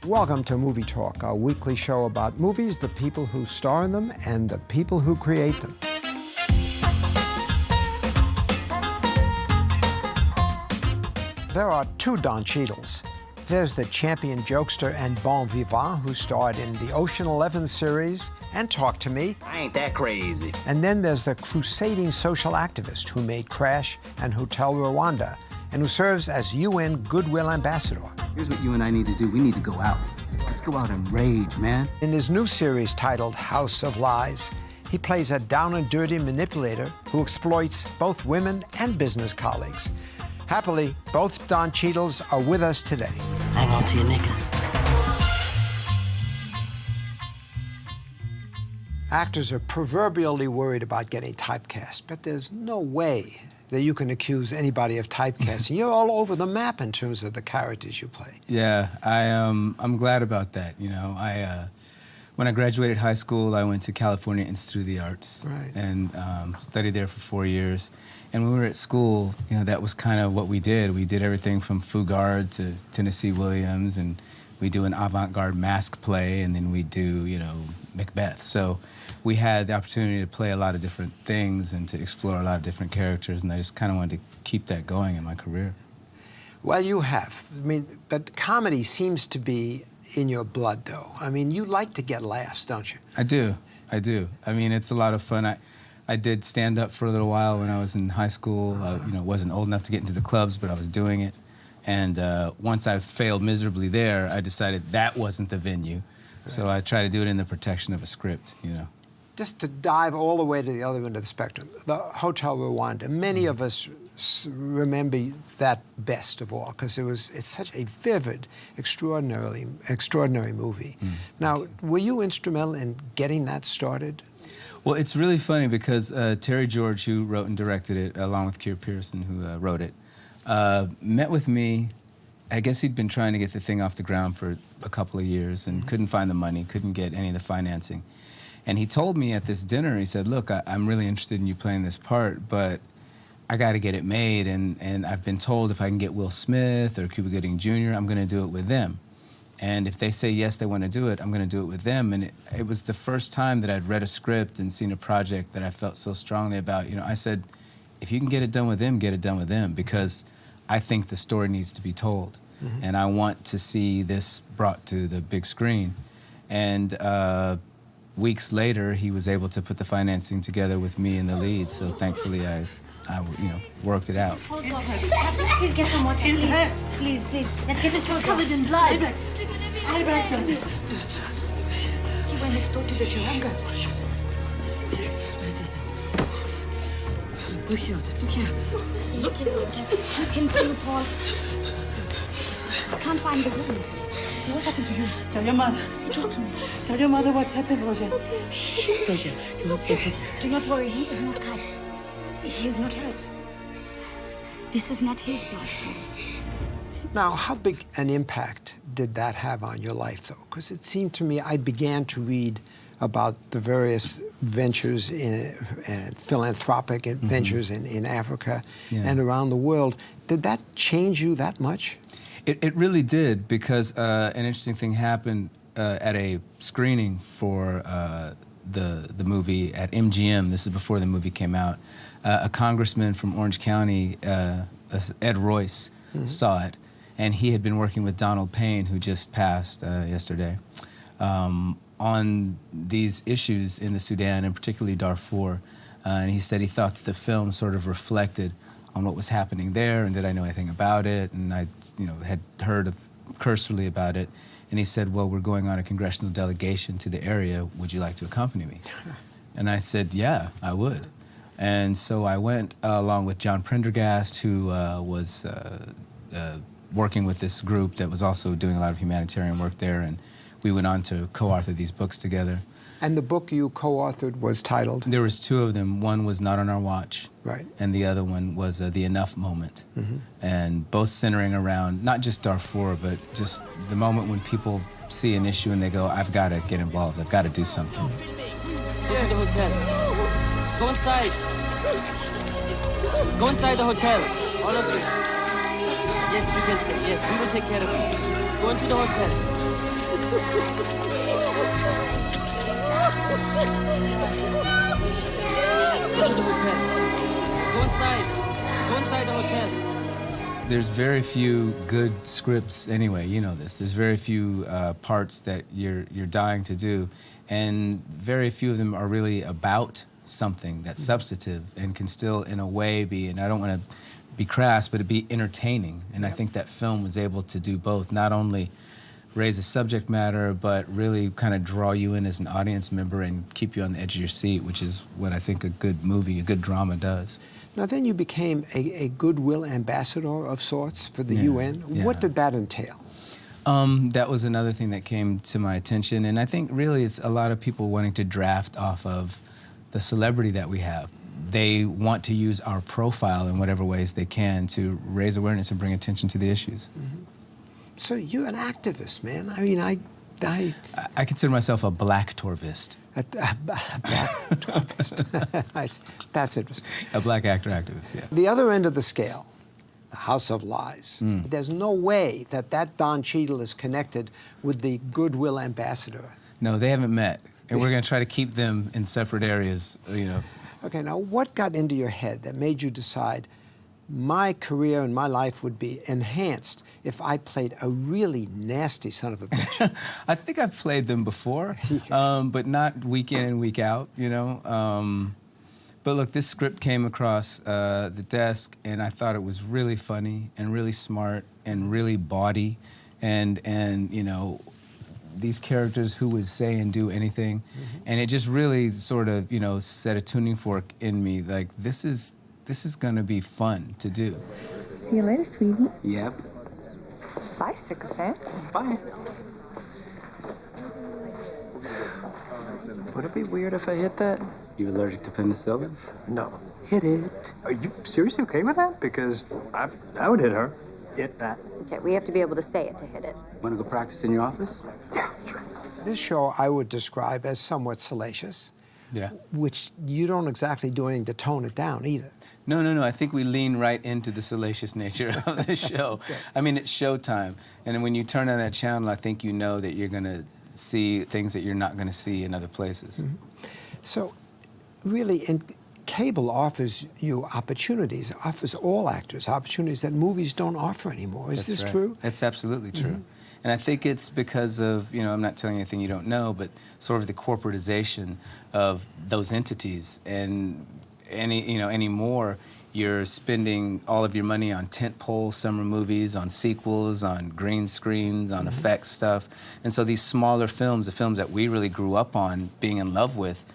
Welcome to Movie Talk, our weekly show about movies, the people who star in them, and the people who create them. There are two Don Cheadles. There's the champion jokester and bon vivant who starred in the Ocean 11 series and Talk to Me. I ain't that crazy. And then there's the crusading social activist who made Crash and Hotel Rwanda, and who serves as UN Goodwill Ambassador. Here's what you and I need to do. We need to go out. Let's go out and rage, man. In his new series titled House of Lies, he plays a down-and-dirty manipulator who exploits both women and business colleagues. Happily, both Don Cheadles are with us today. Hang on to your knickers. Actors are proverbially worried about getting typecast, but there's no way that you can accuse anybody of typecasting. You're all over the map in terms of the characters you play. Yeah, I'm glad about that. You know, when I graduated high school, I went to California Institute of the Arts, right, and studied there for 4 years. And when we were at school, you know, that was kind of what we did. We did everything from Fugard to Tennessee Williams, and we do an avant-garde mask play, and then we do, you know, Macbeth. So we had the opportunity to play a lot of different things and to explore a lot of different characters, and I just kind of wanted to keep that going in my career. Well, you have. I mean, but comedy seems to be in your blood, though. I mean, you like to get laughs, don't you? I do. I mean, it's a lot of fun. I did stand up for a little while when I was in high school. You know, wasn't old enough to get into the clubs, but I was doing it. And once I failed miserably there, I decided that wasn't the venue. Right. So I tried to do it in the protection of a script, you know. Just to dive all the way to the other end of the spectrum, the Hotel Rwanda, many of us remember that best of all, because it's such a vivid, extraordinary movie. Now, were you instrumental in getting that started? Well, it's really funny because Terry George, who wrote and directed it, along with Keir Pearson, who wrote it, met with me. I guess he'd been trying to get the thing off the ground for a couple of years and couldn't find the money, couldn't get any of the financing. And he told me at this dinner, he said, look, I'm really interested in you playing this part, but I got to get it made, and I've been told if I can get Will Smith or Cuba Gooding Jr., I'm going to do it with them. And if they say yes, they want to do it, I'm going to do it with them. And it was the first time that I'd read a script and seen a project that I felt so strongly about. You know, I said, if you can get it done with them, get it done with them, because I think the story needs to be told. And I want to see this brought to the big screen. And weeks later, he was able to put the financing together with me in the lead. So thankfully, I you know, worked it out. Please get some water. Please. Let's get this girl covered in blood. Alex. He went next door to the Chiranga. Look here. Stay still, Paul. I can't find the wound. What happened to you? Tell your mother. Talk to me. Tell your mother what happened, Roger. Roger, you're okay. Do not worry, he is not cut. He is not hurt. This is not his blood. Now, how big an impact did that have on your life, though? Because it seemed to me I began to read about the various ventures, philanthropic ventures in Africa and around the world. Did that change you that much? It really did, because an interesting thing happened at a screening for the movie at MGM. This is before the movie came out. A congressman from Orange County, Ed Royce, saw it, and he had been working with Donald Payne, who just passed yesterday, on these issues in the Sudan, and particularly Darfur. And he said he thought that the film sort of reflected on what was happening there, and did I know anything about it? And I, you know, had heard cursorily about it. And he said, well, we're going on a congressional delegation to the area. Would you like to accompany me? And I said, yeah, I would. And so I went along with John Prendergast, who was working with this group that was also doing a lot of humanitarian work there. And we went on to co-author these books together. And the book you co-authored was titled? There was two of them. One was Not on Our Watch. Right. And the other one was The Enough Moment. And both centering around not just Darfur, but just the moment when people see an issue and they go, I've got to get involved. I've got to do something. Go to the hotel. Go inside. Go inside the hotel. All of you. Yes, you can stay. Yes, we will take care of you. Go into the hotel. Go to the hotel. Go inside. Go inside the hotel. There's very few good scripts anyway, you know this. There's very few parts that you're dying to do, and very few of them are really about something that's substantive and can still, in a way, be, and I don't want to be crass, but it'd be entertaining. And I think that film was able to do both, not only raise the subject matter, but really kind of draw you in as an audience member and keep you on the edge of your seat, which is what I think a good movie, a good drama does. Now, then you became a goodwill ambassador of sorts for the UN. Yeah. What did that entail? That was another thing that came to my attention, and I think really it's a lot of people wanting to draft off of the celebrity that we have. They want to use our profile in whatever ways they can to raise awareness and bring attention to the issues. Mm-hmm. So you're an activist, man. I mean, I consider myself a black Torvist. A black Torvist. That's interesting. A black actor activist, yeah. The other end of the scale, the House of Lies. There's no way that Don Cheadle is connected with the goodwill ambassador. No, they haven't met, and we're going to try to keep them in separate areas, you know. Okay, now what got into your head that made you decide my career and my life would be enhanced if I played a really nasty son of a bitch? I think I've played them before, but not week in and week out, you know. But look, this script came across the desk, and I thought it was really funny and really smart and really bawdy, and you know, these characters who would say and do anything, and it just really sort of, you know, set a tuning fork in me. Like, this is gonna be fun to do. See you later, sweetie. Yep. Bye, sycophants. Bye. Would it be weird if I hit that? You allergic to penicillin? No. Hit it. Are you seriously okay with that? Because I would hit her. Hit that. Okay, we have to be able to say it to hit it. Want to go practice in your office? Yeah, sure. This show I would describe as somewhat salacious, Yeah. which you don't exactly do anything to tone it down either. No. I think we lean right into the salacious nature of the show. I mean, it's showtime, and when you turn on that channel, I think you know that you're gonna see things that you're not gonna see in other places. So, really, cable offers you opportunities, offers all actors opportunities that movies don't offer anymore. Is this right. true? That's absolutely true. And I think it's because of, you know, I'm not telling you anything you don't know, but sort of the corporatization of those entities. And anymore, you're spending all of your money on tentpole summer movies, on sequels, on green screens, on effects stuff. And so these smaller films, the films that we really grew up on being in love with,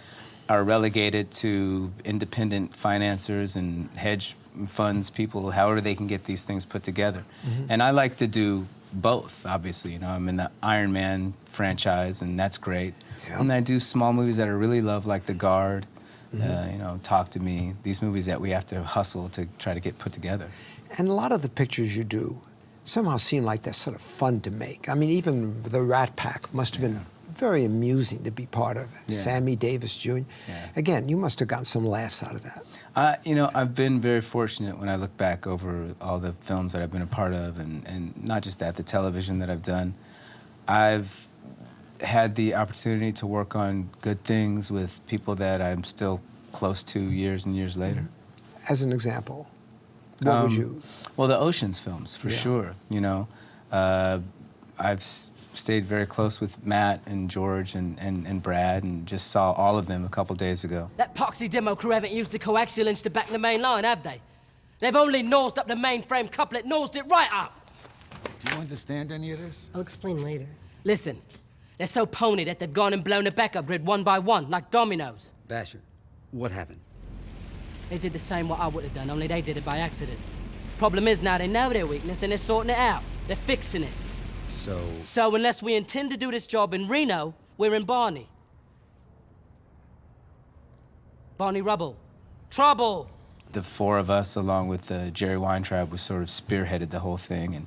are relegated to independent financiers and hedge funds, people, however they can get these things put together. And I like to do both, obviously. You know, I'm in the Iron Man franchise, and that's great. Yeah. And I do small movies that I really love, like The Guard, you know, Talk to Me, these movies that we have to hustle to try to get put together. And a lot of the pictures you do somehow seem like they're sort of fun to make. I mean, even the Rat Pack must have been very amusing to be part of. Sammy Davis Jr. Again, you must have gotten some laughs out of that. You know, I've been very fortunate when I look back over all the films that I've been a part of, and not just that, the television that I've done. I've had the opportunity to work on good things with people that I'm still close to years and years later. As an example, what would you? Well, the Oceans films, for sure. You know, I've stayed very close with Matt and George and Brad, and just saw all of them a couple days ago. That poxy demo crew haven't used the coaxial to back the main line, have they? They've only nosed up the mainframe couplet, nosed it right up. Do you understand any of this? I'll explain later. Listen, they're so pony that they've gone and blown the backup grid one by one, like dominoes. Basher, what happened? They did the same what I would have done, only they did it by accident. Problem is now they know their weakness and they're sorting it out. They're fixing it. So unless we intend to do this job in Reno, we're in Barney. Barney Rubble. Trouble! The four of us, along with Jerry Weintraub, was sort of spearheaded the whole thing, and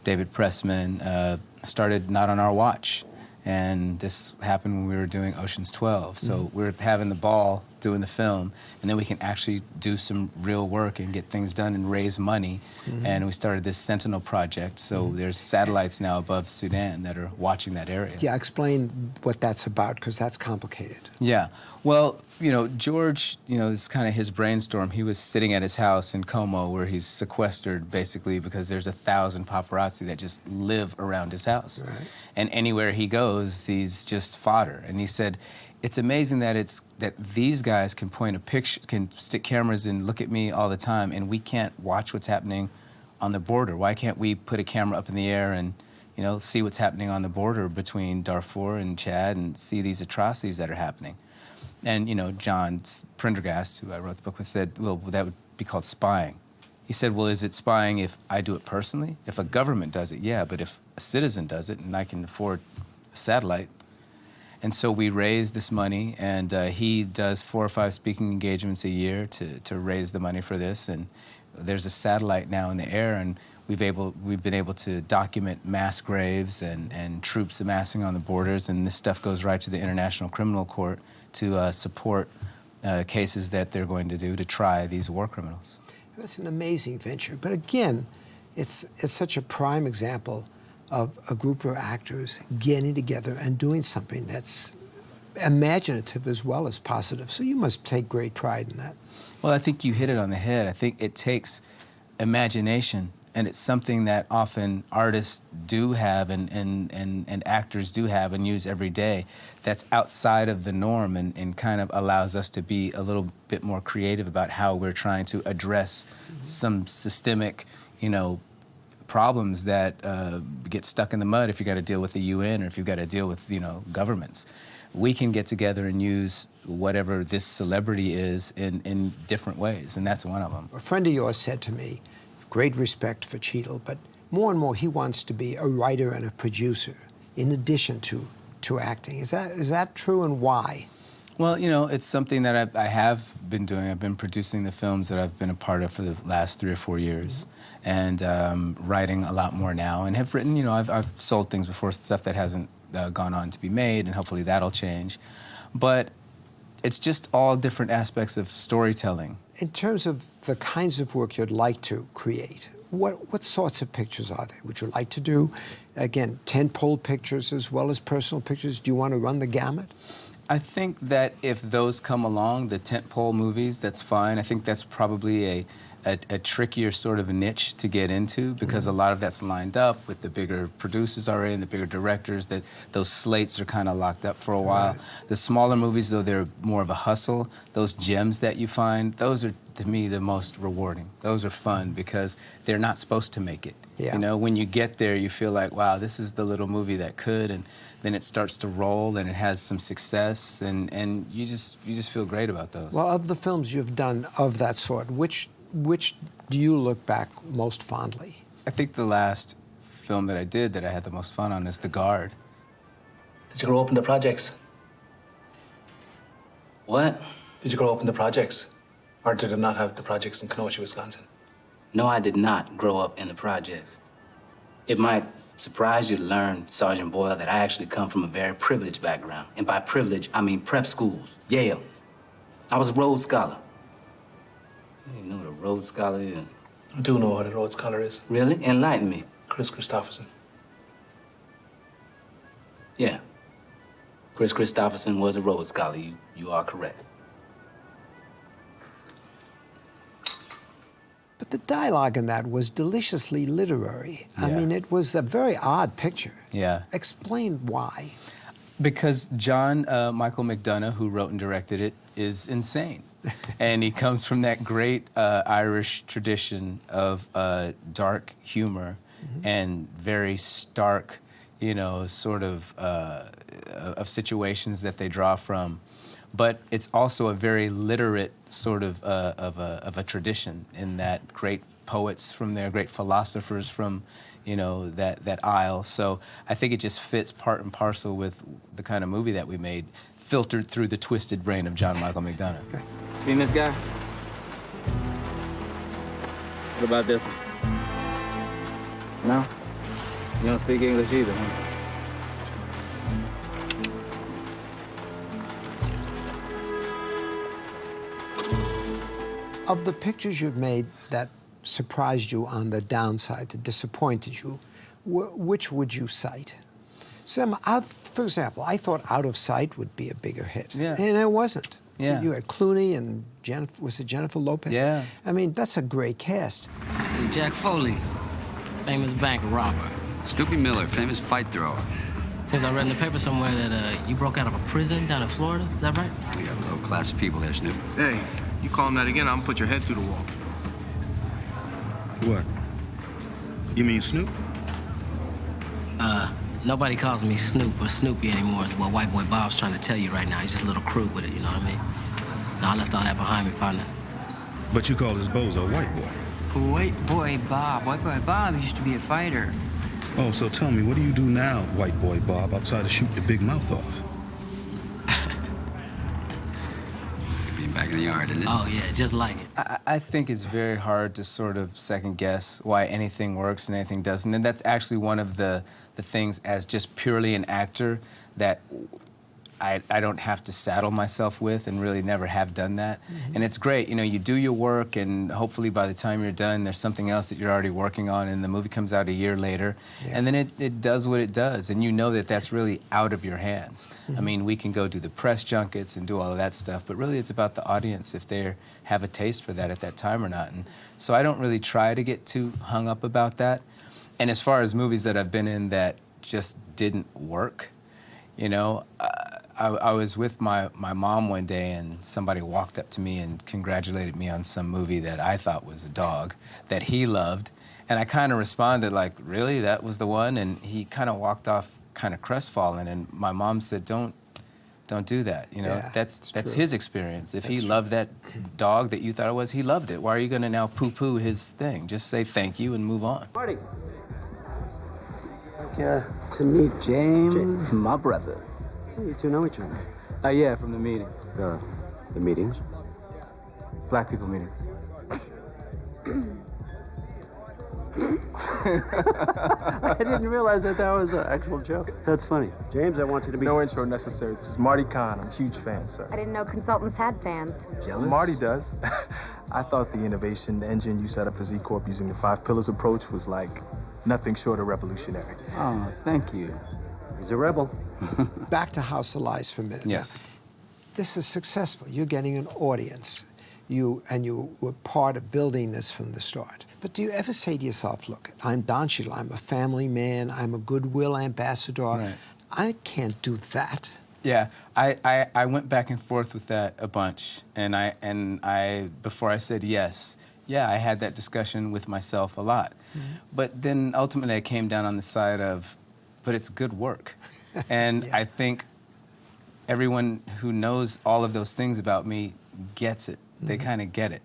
David Pressman started Not on Our Watch. And this happened when we were doing Ocean's 12. So we're having the ball doing the film, and then we can actually do some real work and get things done and raise money. And we started this Sentinel project. So there's satellites now above Sudan that are watching that area. Yeah, explain what that's about, because that's complicated. Yeah. Well, you know, George, you know, it's kind of his brainstorm. He was sitting at his house in Como where he's sequestered basically because there's 1,000 paparazzi that just live around his house. Right. And anywhere he goes, he's just fodder. And he said, it's amazing that these guys can point a picture, can stick cameras and look at me all the time, and we can't watch what's happening on the border. Why can't we put a camera up in the air and, you know, see what's happening on the border between Darfur and Chad and see these atrocities that are happening? And, you know, John Prendergast, who I wrote the book with, said, well, that would be called spying. He said, well, is it spying if I do it personally? If a government does it, yeah, but if a citizen does it and I can afford a satellite. And so we raised this money, and he does 4 or 5 speaking engagements a year to raise the money for this. And there's a satellite now in the air, and we've been able to document mass graves and troops amassing on the borders, and this stuff goes right to the International Criminal Court to support cases that they're going to do to try these war criminals. It's an amazing venture. But again, it's such a prime example of a group of actors getting together and doing something that's imaginative as well as positive. So you must take great pride in that. Well, I think you hit it on the head. I think it takes imagination, and it's something that often artists do have and actors do have and use every day that's outside of the norm and kind of allows us to be a little bit more creative about how we're trying to address some systemic, you know, problems that get stuck in the mud if you got to deal with the UN or if you've got to deal with, you know, governments. We can get together and use whatever this celebrity is in different ways, and that's one of them. A friend of yours said to me, great respect for Cheadle, but more and more he wants to be a writer and a producer in addition to acting. Is that true, and why? Well, you know, it's something that I have been doing. I've been producing the films that I've been a part of for the last 3 or 4 years, and writing a lot more now, and have written, you know, I've sold things before, stuff that hasn't gone on to be made, and hopefully that'll change. But it's just all different aspects of storytelling. In terms of the kinds of work you'd like to create, what sorts of pictures are they? Would you like to do, again, tentpole pictures as well as personal pictures? Do you want to run the gamut? I think that if those come along, the tentpole movies, that's fine. I think that's probably a trickier sort of niche to get into because a lot of that's lined up with the bigger producers already and the bigger directors. That those slates are kind of locked up for a while. Right. The smaller movies, though, they're more of a hustle. Those gems that you find, those are, to me, the most rewarding. Those are fun because they're not supposed to make it. Yeah. You know, when you get there, you feel like, wow, this is the little movie that could, and then it starts to roll and it has some success, and you just feel great about those. Well, of the films you've done of that sort, which do you look back most fondly? I think the last film that I did that I had the most fun on is The Guard. Did you grow up in the projects? What? Did you grow up in the projects? Or did it not have the projects in Kenosha, Wisconsin? No, I did not grow up in the projects. It might surprise you to learn, Sergeant Boyle, that I actually come from a very privileged background. And by privilege, I mean prep schools, Yale. I was a Rhodes Scholar. You know what a Rhodes Scholar is? I do know what a Rhodes Scholar is. Really? Enlighten me. Chris Christopherson. Yeah. Chris Christopherson was a Rhodes Scholar. You are correct. But the dialogue in that was deliciously literary. Yeah. I mean, it was a very odd picture. Yeah. Explain why. Because John Michael McDonough, who wrote and directed it, is insane. And he comes from that great Irish tradition of dark humor and very stark, you know, sort of situations that they draw from. But it's also a very literate sort of a tradition in that great poets from there, great philosophers from, you know, that aisle. So I think it just fits part and parcel with the kind of movie that we made, filtered through the twisted brain of John Michael McDonough. Okay. Seen this guy? What about this one? No? You don't speak English either, huh? Of the pictures you've made that surprised you on the downside, that disappointed you, which would you cite? For example, I thought Out of Sight would be a bigger hit, Yeah. and it wasn't. Yeah. You had Clooney and Jennifer Lopez? Yeah. I mean, that's a great cast. Hey, Jack Foley, famous bank robber. Snoopy Miller, famous fight thrower. Seems I read in the paper somewhere that you broke out of a prison down in Florida. Is that right? We got a low class of people there, Snoop. Hey, you call him that again, I'm gonna put your head through the wall. What? You mean Snoop? Nobody calls me Snoop or Snoopy anymore. Is what White Boy Bob's trying to tell you right now. He's just a little crude with it, you know what I mean? No, I left all that behind me, partner. But you call this bozo White Boy. White Boy Bob. White Boy Bob used to be a fighter. Oh, so tell me, what do you do now, White Boy Bob, outside of shoot your big mouth off? Being back in the yard, isn't it? Oh, yeah, just like it. I think it's very hard to sort of second guess why anything works and anything doesn't. And that's actually one of the things as just purely an actor that I don't have to saddle myself with and really never have done that. Mm-hmm. And it's great, you know, you do your work and hopefully by the time you're done, there's something else that you're already working on and the movie comes out a year later. Yeah. And then it does what it does and you know that that's really out of your hands. Mm-hmm. I mean, we can go do the press junkets and do all of that stuff, but really it's about the audience if they have a taste for that at that time or not. And so I don't really try to get too hung up about that. And as far as movies that I've been in that just didn't work, you know, I was with my mom one day and somebody walked up to me and congratulated me on some movie that I thought was a dog that he loved. And I kind of responded like, really, that was the one? And he kind of walked off kind of crestfallen. And my mom said, don't do that. You know, Yeah, that's true. his experience. If That's he true. loved that dog that you thought it was, he loved it. Why are you going to now poo-poo his thing? Just say thank you and move on. Marty. To meet James, my brother. You two know each other? Yeah, from the meetings. The meetings? Black people meetings. I didn't realize that was an actual joke. That's funny. James, I want you to be... No intro necessary. This is Marty Kahn. I'm a huge fan, sir. I didn't know consultants had fans. Jealous? Marty does. I thought the innovation engine you set up for Z Corp using the 5 pillars approach was like nothing short of revolutionary. Oh, thank you. He's a rebel. Back to House of Lies for a minute. Yes. This is successful. You're getting an audience. You were part of building this from the start. But do you ever say to yourself, look, I'm Don Cheadle, I'm a family man, I'm a goodwill ambassador. Right. I can't do that. Yeah, I went back and forth with that a bunch, and I before I said yes, I had that discussion with myself a lot. Mm-hmm. But then ultimately I came down on the side of, but it's good work. And I think everyone who knows all of those things about me gets it. They kind of get it,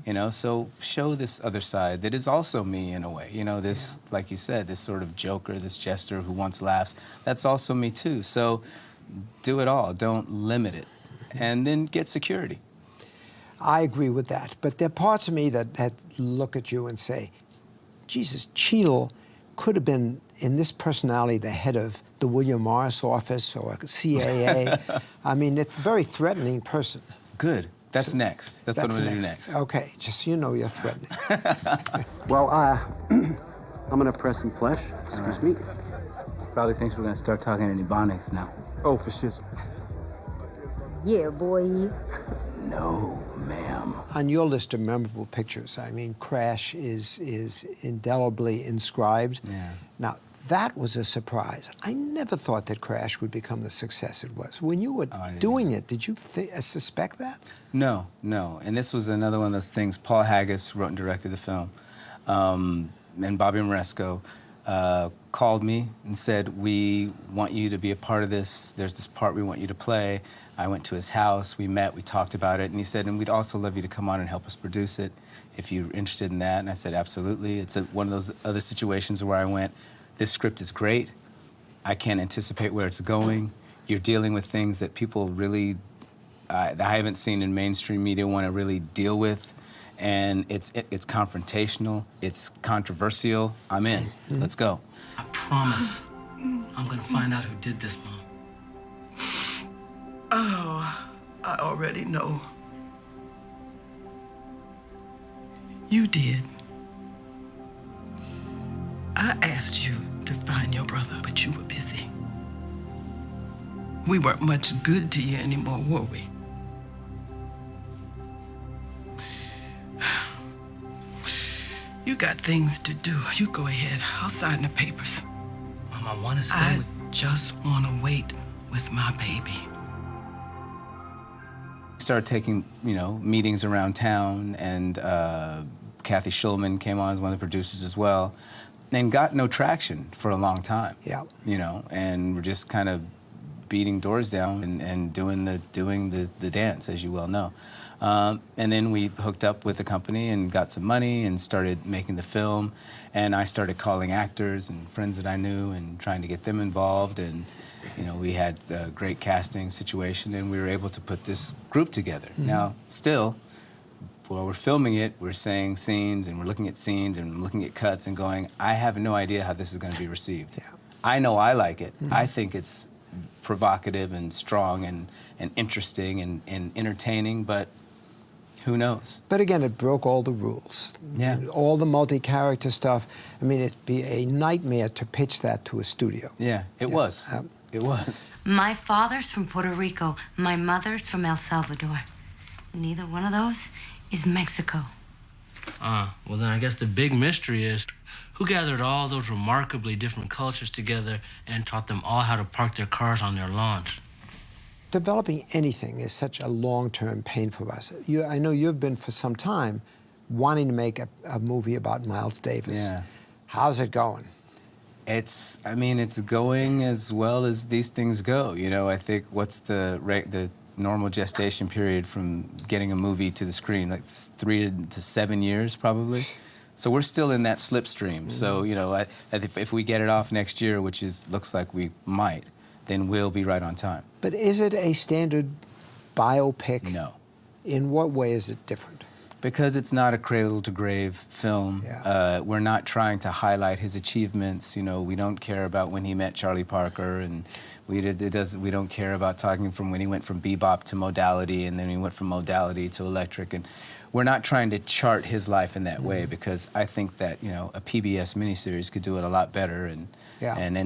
you know? So show this other side that is also me in a way. You know, this, like you said, this sort of joker, this jester who wants laughs, that's also me too. So do it all, don't limit it. And then get security. I agree with that. But there are parts of me that look at you and say, Jesus, Cheadle could have been, in this personality, the head of the William Morris office or CAA. I mean, it's a very threatening person. Good. That's next. That's what I'm going to do next. Okay, just so you know you're threatening. Well, I'm gonna press some flesh. Excuse me. Probably thinks we're gonna start talking in Ebonics now. Oh, for shizzle. Yeah, boy. No, ma'am. On your list of memorable pictures, I mean, Crash is indelibly inscribed. Yeah. Now, that was a surprise. I never thought that Crash would become the success it was. When you were doing it, did you suspect that? No. And this was another one of those things. Paul Haggis wrote and directed the film. And Bobby Moresco called me and said, we want you to be a part of this. There's this part we want you to play. I went to his house, we met, we talked about it, and he said, and we'd also love you to come on and help us produce it if you're interested in that. And I said, absolutely. It's one of those other situations where I went, this script is great. I can't anticipate where it's going. You're dealing with things that people really, that I haven't seen in mainstream media want to really deal with. And it's confrontational, it's controversial. I'm in. Let's go. I promise I'm gonna find out who did this, Mom. Oh, I already know. You did. I asked you to find your brother, but you were busy. We weren't much good to you anymore, were we? You got things to do. You go ahead. I'll sign the papers. Mom, I want to stay I with... just want to wait with my baby. Started taking, meetings around town, and Kathy Schulman came on as one of the producers as well, and got no traction for a long time. Yeah. And we're just kind of beating doors down and doing the dance, as you well know. And then we hooked up with a company and got some money and started making the film. And I started calling actors and friends that I knew and trying to get them involved. And, we had a great casting situation, and we were able to put this group together. Mm-hmm. Now, still, while we're filming it, we're saying scenes, and we're looking at scenes, and looking at cuts, and going, I have no idea how this is going to be received. Yeah. I know I like it. Mm-hmm. I think it's provocative and strong and interesting and entertaining, but who knows? But again, it broke all the rules. Yeah. All the multi-character stuff. I mean, it'd be a nightmare to pitch that to a studio. Yeah, it was. It was. My father's from Puerto Rico. My mother's from El Salvador. Neither one of those is Mexico. Well, then I guess the big mystery is who gathered all those remarkably different cultures together and taught them all how to park their cars on their lawns? Developing anything is such a long-term pain for us. I know you've been for some time wanting to make a movie about Miles Davis. Yeah. How's it going? It's going as well as these things go. I think what's the normal gestation period from getting a movie to the screen? Like 3 to 7 years, probably. So we're still in that slipstream. Mm-hmm. So, if we get it off next year, which looks like we might, then we'll be right on time. But is it a standard biopic? No. In what way is it different? Because it's not a cradle-to-grave film. Yeah. We're not trying to highlight his achievements. We don't care about when he met Charlie Parker, and we don't care about talking from when he went from bebop to modality, and then he went from modality to electric. And we're not trying to chart his life in that way, because I think that a PBS miniseries could do it a lot better, and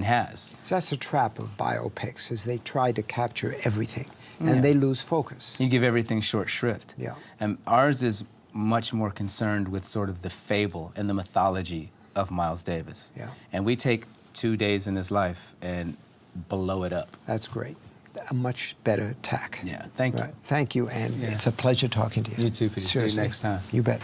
has. So that's the trap of biopics, is they try to capture everything, and they lose focus. You give everything short shrift. Yeah. And ours is much more concerned with sort of the fable and the mythology of Miles Davis. Yeah. And we take 2 days in his life and blow it up. That's great. A much better tack. Yeah, thank you. Thank you, and it's a pleasure talking to you. You too, Peter. See you Seriously. next time. You bet.